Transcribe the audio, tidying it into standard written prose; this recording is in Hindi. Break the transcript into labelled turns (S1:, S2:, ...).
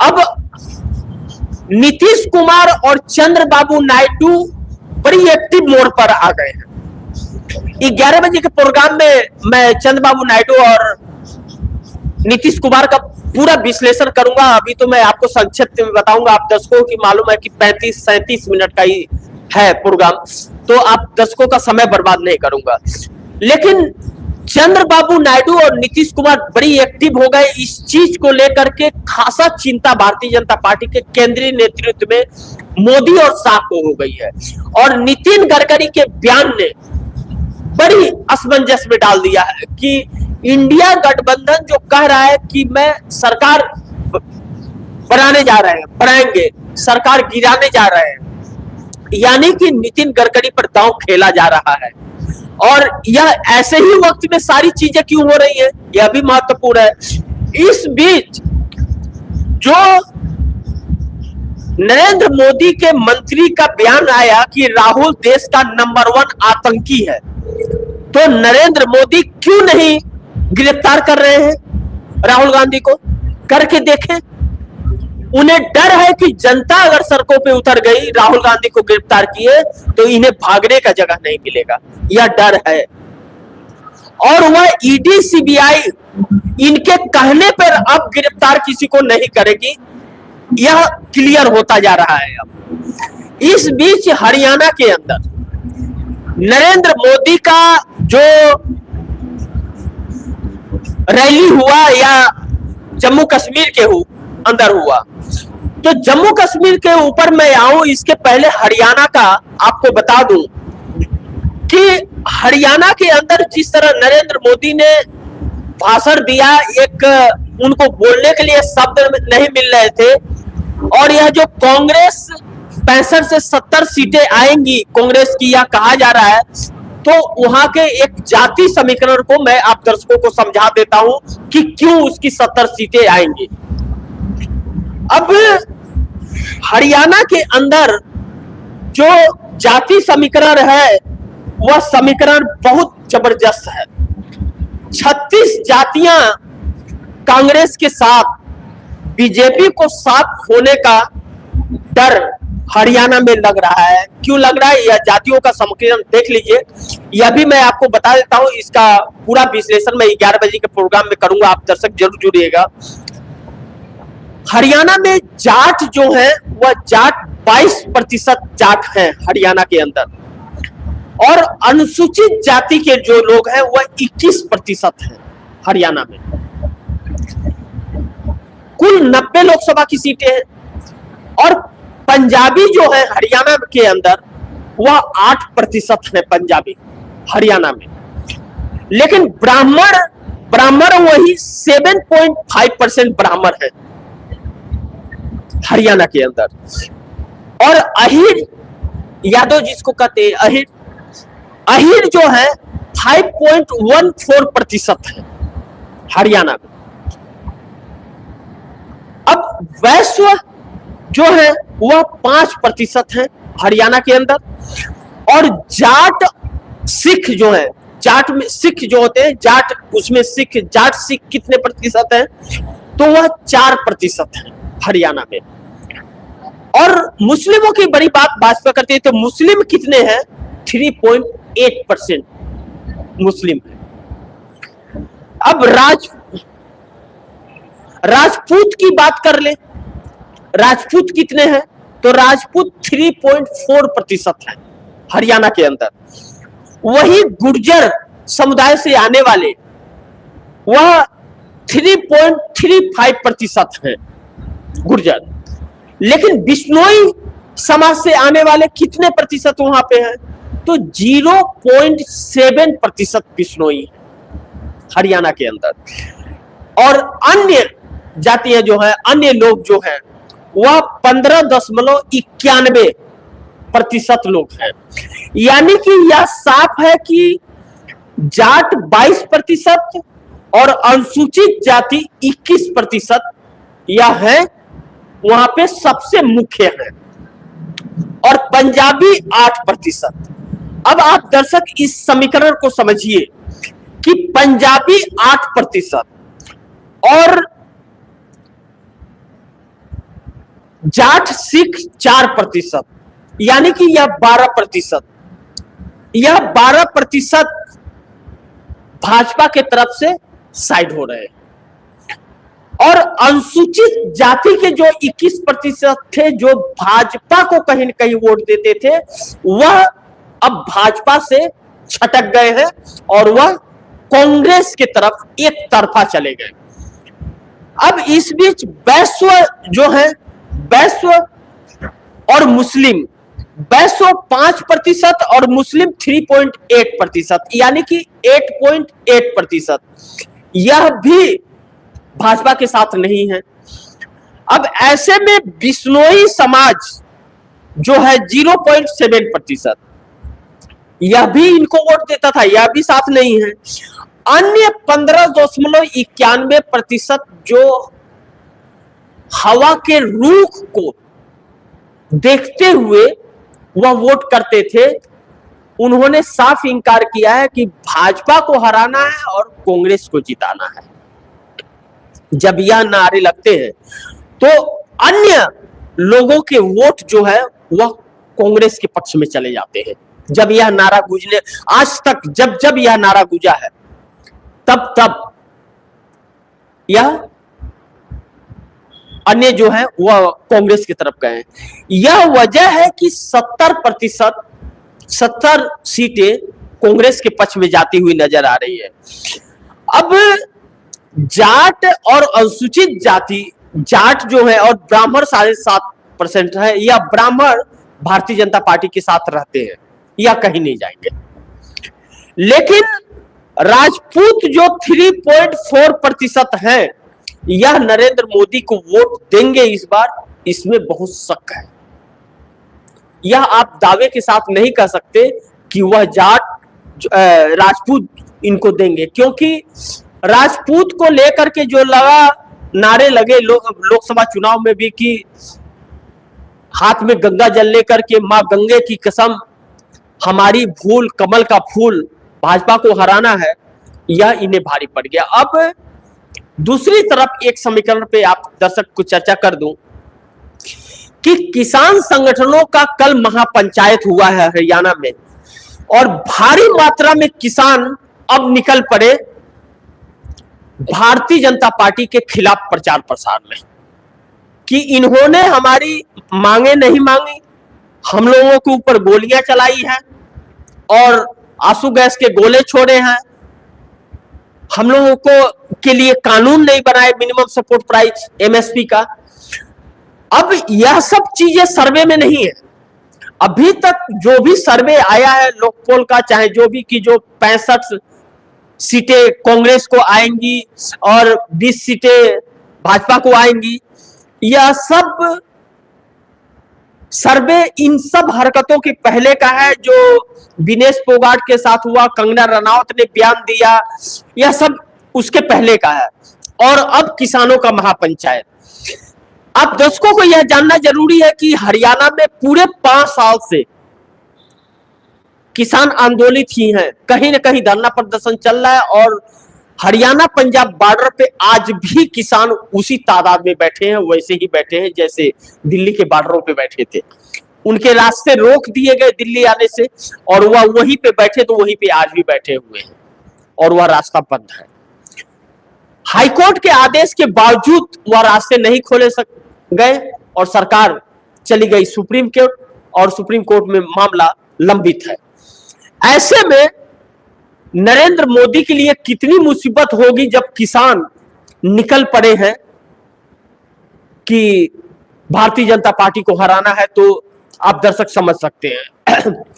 S1: अब नीतीश कुमार और चंद्रबाबू नायडू बड़ी एक्टिव मोड पर आ गए हैं। 11 बजे के प्रोग्राम में मैं चंद्रबाबू नायडू और नीतीश कुमार का पूरा विश्लेषण करूंगा। अभी तो मैं आपको संक्षिप्त में बताऊंगा। आप दर्शकों की मालूम है कि 35-37 मिनट का ही है प्रोग्राम, तो आप दर्शकों का समय बर्बाद नहीं करूंगा। लेकिन चंद्रबाबू नायडू और नीतीश कुमार बड़ी एक्टिव हो गए। इस चीज को लेकर के खासा चिंता भारतीय जनता पार्टी के केंद्रीय नेतृत्व में मोदी और शाह को हो गई है। और नितिन गडकरी के बयान ने बड़ी असमंजस में डाल दिया है कि इंडिया गठबंधन जो कह रहा है कि मैं सरकार बनाने जा रहे हैं, बनाएंगे, सरकार गिराने जा रहे हैं, यानी कि नितिन गडकरी पर दांव खेला जा रहा है। और यह ऐसे ही वक्त में सारी चीजें क्यों हो रही है, यह भी महत्वपूर्ण है। इस बीच जो नरेंद्र मोदी के मंत्री का बयान आया कि राहुल देश का नंबर 1 आतंकी है, तो नरेंद्र मोदी क्यों नहीं गिरफ्तार कर रहे हैं राहुल गांधी को? करके देखें। उन्हें डर है कि जनता अगर सड़कों पे उतर गई, राहुल गांधी को गिरफ्तार किए, तो इन्हें भागने का जगह नहीं मिलेगा, यह डर है। और वह ईडी सीबीआई इनके कहने पर अब गिरफ्तार किसी को नहीं करेगी, यह क्लियर होता जा रहा है अब। इस बीच हरियाणा के अंदर नरेंद्र मोदी का जो रैली हुआ या जम्मू कश्मीर के अंदर हुआ, तो जम्मू कश्मीर के ऊपर मैं आऊं, इसके पहले हरियाणा का आपको बता दूं कि हरियाणा के अंदर जिस तरह नरेंद्र मोदी ने भाषण दिया, एक उनको बोलने के लिए शब्द नहीं मिल रहे थे। और यह जो कांग्रेस 65 से 70 सीटें आएंगी कांग्रेस की, यह कहा जा रहा है, तो वहां के एक जाति समीकरण को मैं आप दर्शकों को समझा देता हूं कि क्यों उसकी 70 सीटें आएंगी। अब हरियाणा के अंदर जो जाति समीकरण है, वह समीकरण बहुत जबरदस्त है। 36 जातियां कांग्रेस के साथ, बीजेपी को साथ होने का डर हरियाणा में लग रहा है। क्यों लग रहा है, यह जातियों का समीकरण देख लीजिए। यह भी मैं आपको बता देता हूं, इसका पूरा विश्लेषण मैं 11 बजे के प्रोग्राम में करूंगा, आप दर्शक जरूर जुड़िएगा। हरियाणा में जाट जो है, वह जाट 22% जाट है हरियाणा के अंदर, और अनुसूचित जाति के जो लोग हैं वह 21% है हरियाणा में। कुल 90 लोकसभा की सीटें हैं। और पंजाबी जो है हरियाणा के अंदर, वह 8% है पंजाबी हरियाणा में। लेकिन ब्राह्मण वही 7.5% ब्राह्मण है हरियाणा के अंदर। और अहीर यादव जिसको कहते हैं, अहीर जो है 5.14% है हरियाणा में। अब वैश्य जो है वह 5% है हरियाणा के अंदर। और जाट सिख जो है, जाट में सिख जो होते हैं, जाट उसमें सिख, जाट सिख कितने प्रतिशत है, तो वह 4% है हरियाणा में। और मुस्लिमों की बड़ी बात भाजपा करती है, तो मुस्लिम कितने हैं, 3.8% मुस्लिम है। अब राजपूत की बात कर ले, राजपूत कितने हैं, तो राजपूत 3.4% है हरियाणा के अंदर। वही गुर्जर समुदाय से आने वाले वह 3.35% है गुर्जर। लेकिन बिश्नोई समाज से आने वाले कितने प्रतिशत वहां पे हैं, तो 0.7% बिश्नोई है हरियाणा के अंदर। और अन्य जातियां जो है, अन्य लोग जो हैं, वह 15.91% लोग हैं। यानी कि यह साफ है कि जाट 22% और अनुसूचित जाति 21% यह है वहां पे सबसे मुख्य है। और पंजाबी 8%। अब आप दर्शक इस समीकरण को समझिए कि पंजाबी 8% और जाट सिख 4%, यानी कि यह 12%, यह 12% भाजपा के तरफ से साइड हो रहे हैं। और अनुसूचित जाति के जो 21% थे, जो भाजपा को कहीं न कहीं वोट देते थे, वह अब भाजपा से छटक गए हैं और वह कांग्रेस की तरफ एक तरफा चले गए। अब इस बीच वैश्व जो है, वैश्व और मुस्लिम, वैश्व 5% और मुस्लिम 3.8%, यानी कि 8.8%, यह भी भाजपा के साथ नहीं है। अब ऐसे में बिश्नोई समाज जो है 0.7%, यह भी इनको वोट देता था, यह भी साथ नहीं है। अन्य 15.91% जो हवा के रुख को देखते हुए वह वोट करते थे, उन्होंने साफ इंकार किया है कि भाजपा को हराना है और कांग्रेस को जिताना है। जब यह नारे लगते हैं तो अन्य लोगों के वोट जो है वह कांग्रेस के पक्ष में चले जाते हैं। जब यह नारा गूंजने, आज तक जब जब यह नारा गूंजा है, तब तब यह अन्य जो है वह कांग्रेस की तरफ गए। यह वजह है कि 70 सीटें कांग्रेस के पक्ष में जाती हुई नजर आ रही है। अब जाट और अनुसूचित जाति, जाट जो है और ब्राह्मण 7.5% है, या ब्राह्मण भारतीय जनता पार्टी के साथ रहते हैं या कहीं नहीं जाएंगे। लेकिन राजपूत जो 3.4% है, यह नरेंद्र मोदी को वोट देंगे इस बार, इसमें बहुत शक है। यह आप दावे के साथ नहीं कह सकते कि वह जाट राजपूत इनको देंगे, क्योंकि राजपूत को लेकर के जो नारे लगे लोकसभा चुनाव में भी कि हाथ में गंगा जल लेकर के मां गंगे की कसम, हमारी भूल कमल का फूल, भाजपा को हराना है, यह इन्हें भारी पड़ गया। अब दूसरी तरफ एक समीकरण पे आप दर्शक को चर्चा कर दूं कि किसान संगठनों का कल महापंचायत हुआ है हरियाणा में, और भारी मात्रा में किसान अब निकल पड़े भारतीय जनता पार्टी के खिलाफ प्रचार प्रसार में कि इन्होंने हमारी मांगे नहीं मांगी, हम लोगों के ऊपर गोलियां चलाई हैं और आंसू गैस के गोले छोड़े हैं, हम लोगों को के लिए कानून नहीं बनाए मिनिमम सपोर्ट प्राइस एमएसपी का। अब यह सब चीजें सर्वे में नहीं है। अभी तक जो भी सर्वे आया है लोकपोल का, चाहे जो भी, कि जो 65 सीटें कांग्रेस को आएंगी और 20 सीटें भाजपा को आएंगी, यह सब सर्वे इन सब हरकतों के पहले का है जो विनेश फोगाट के साथ हुआ, कंगना रनौत ने बयान दिया, यह सब उसके पहले का है। और अब किसानों का महापंचायत। आप दर्शकों को यह जानना जरूरी है कि हरियाणा में पूरे 5 साल से किसान आंदोलित ही हैं, कहीं ना कहीं धरना प्रदर्शन चल रहा है, और हरियाणा पंजाब बॉर्डर पे आज भी किसान उसी तादाद में बैठे हैं, वैसे ही बैठे हैं जैसे दिल्ली के बॉर्डरों पे बैठे थे। उनके रास्ते रोक दिए गए दिल्ली आने से, और वह वहीं पे बैठे तो वहीं पे आज भी बैठे हुए हैं, और वह रास्ता बंद है। हाईकोर्ट के आदेश के बावजूद वह रास्ते नहीं खोले गए और सरकार चली गई सुप्रीम कोर्ट, और सुप्रीम कोर्ट में मामला लंबित है। ऐसे में नरेंद्र मोदी के लिए कितनी मुसीबत होगी जब किसान निकल पड़े हैं कि भारतीय जनता पार्टी को हराना है, तो आप दर्शक समझ सकते हैं।